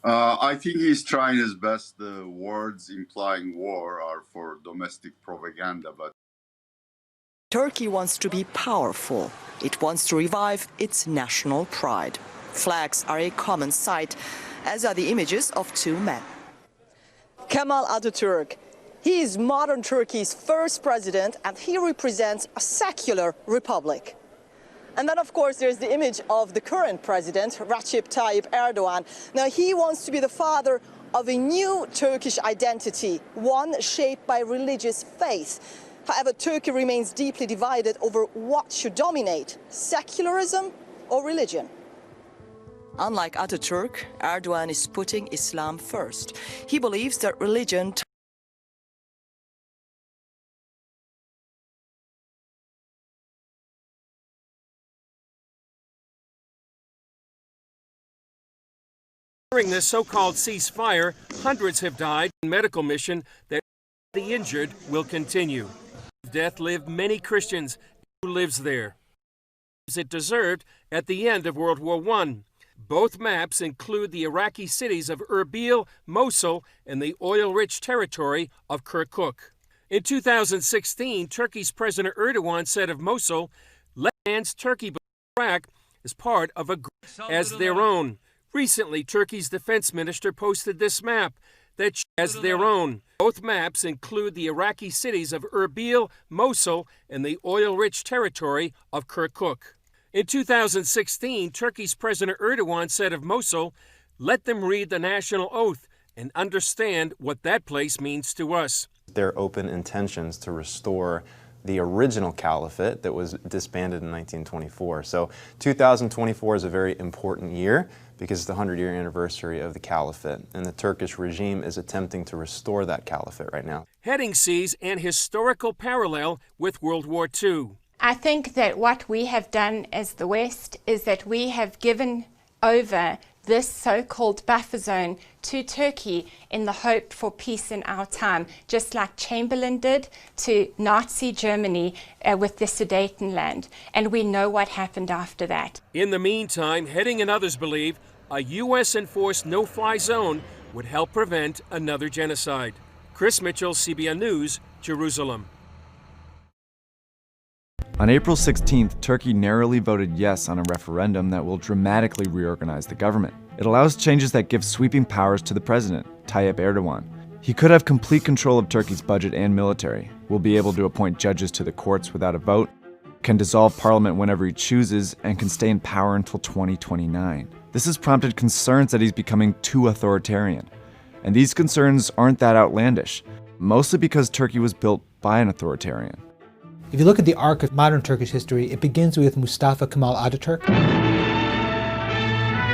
I think he's trying his best. The words implying war are for domestic propaganda, but Turkey wants to be powerful. It wants to revive its national pride. Flags are a common sight, as are the images of two men. Kemal Atatürk. He is modern Turkey's first president, and he represents a secular republic. And then, of course, there's the image of the current president, Recep Tayyip Erdogan. Now, he wants to be the father of a new Turkish identity, one shaped by religious faith. However, Turkey remains deeply divided over what should dominate, secularism or religion. Unlike Atatürk, Erdogan is putting Islam first. He believes that religion During this so-called ceasefire, hundreds have died in a medical mission that the injured will continue. Death lived many Christians who lives there. As it deserved at the end of World War I. Both maps include the Iraqi cities of Erbil, Mosul, and the oil-rich territory of Kirkuk. In 2016, Turkey's President Erdogan said of Mosul, "Let Turkey believe Iraq as part of a group as their own." Recently, Turkey's defense minister posted this map that as their own. Both maps include the Iraqi cities of Erbil, Mosul, and the oil-rich territory of Kirkuk. In 2016, Turkey's President Erdogan said of Mosul, "Let them read the national oath and understand what that place means to us." Their open intentions to restore the original caliphate that was disbanded in 1924. So 2024 is a very important year because it's the 100-year anniversary of the caliphate, and the Turkish regime is attempting to restore that caliphate right now. Heading sees an historical parallel with World War II. I think that what we have done as the West is that we have given over this so-called buffer zone to Turkey in the hope for peace in our time, just like Chamberlain did to Nazi Germany with the Sudetenland. And we know what happened after that. In the meantime, Heading and others believe a U.S.-enforced no-fly zone would help prevent another genocide. Chris Mitchell, CBN News, Jerusalem. On April 16th, Turkey narrowly voted yes on a referendum that will dramatically reorganize the government. It allows changes that give sweeping powers to the president, Tayyip Erdogan. He could have complete control of Turkey's budget and military, will be able to appoint judges to the courts without a vote, can dissolve parliament whenever he chooses, and can stay in power until 2029. This has prompted concerns that he's becoming too authoritarian. And these concerns aren't that outlandish, mostly because Turkey was built by an authoritarian. If you look at the arc of modern Turkish history, it begins with Mustafa Kemal Atatürk.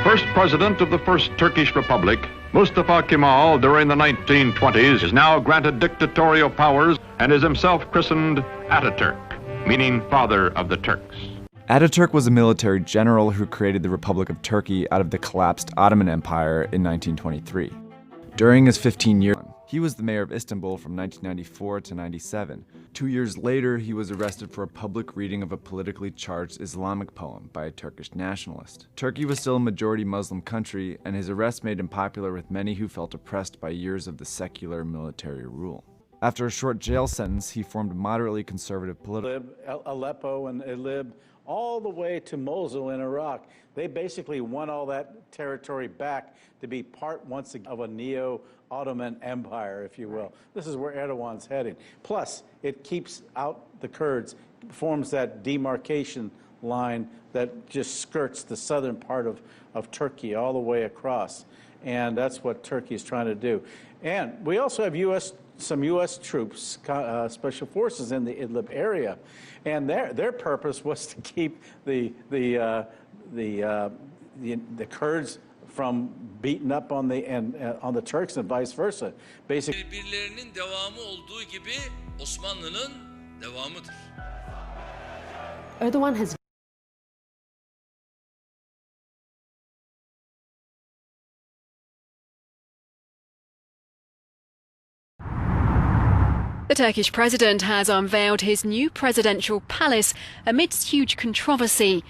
First president of the First Turkish Republic, Mustafa Kemal, during the 1920s, is now granted dictatorial powers and is himself christened Ataturk, meaning father of the Turks. Ataturk was a military general who created the Republic of Turkey out of the collapsed Ottoman Empire in 1923. During his 15-year run, he was the mayor of Istanbul from 1994 to 97. 2 years later, he was arrested for a public reading of a politically charged Islamic poem by a Turkish nationalist. Turkey was still a majority Muslim country, and his arrest made him popular with many who felt oppressed by years of the secular military rule. After a short jail sentence, he formed a moderately conservative political... Aleppo and Idlib, all the way to Mosul in Iraq. They basically won all that territory back to be part once again of a neo-Ottoman empire, if you will. This is where Erdogan's heading. Plus, it keeps out the Kurds, forms that demarcation line that just skirts the southern part of Turkey all the way across. And that's what Turkey is trying to do. And we also have some U.S. troops, special forces in the Idlib area, and their purpose was to keep the Kurds from beating up on the Turks and vice versa. Basically, birbirlerinin devamı olduğu gibi Osmanlı'nın devamıdır. Erdogan has The Turkish president has unveiled his new presidential palace amidst huge controversy.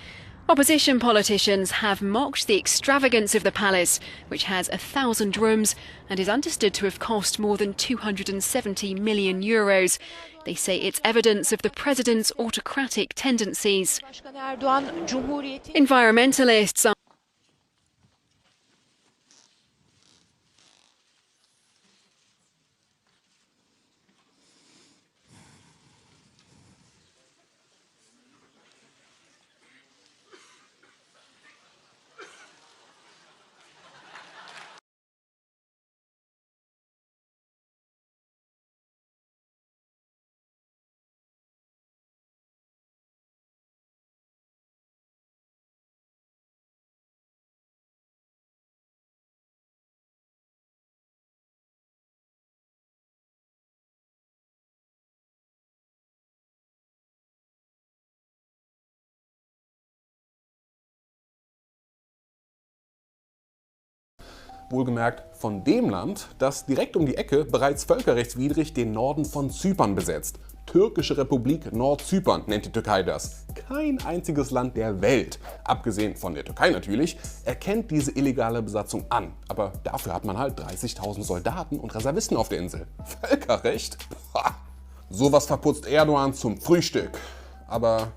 Opposition politicians have mocked the extravagance of the palace, which has 1,000 rooms and is understood to have cost more than €270 million. They say it's evidence of the president's autocratic tendencies. Environmentalists are Wohlgemerkt von dem Land, das direkt um die Ecke bereits völkerrechtswidrig den Norden von Zypern besetzt. Türkische Republik Nordzypern nennt die Türkei das. Kein einziges Land der Welt, abgesehen von der Türkei natürlich, erkennt diese illegale Besatzung an. Aber dafür hat man halt 30.000 Soldaten und Reservisten auf der Insel. Völkerrecht? Pah. Sowas verputzt Erdogan zum Frühstück. Aber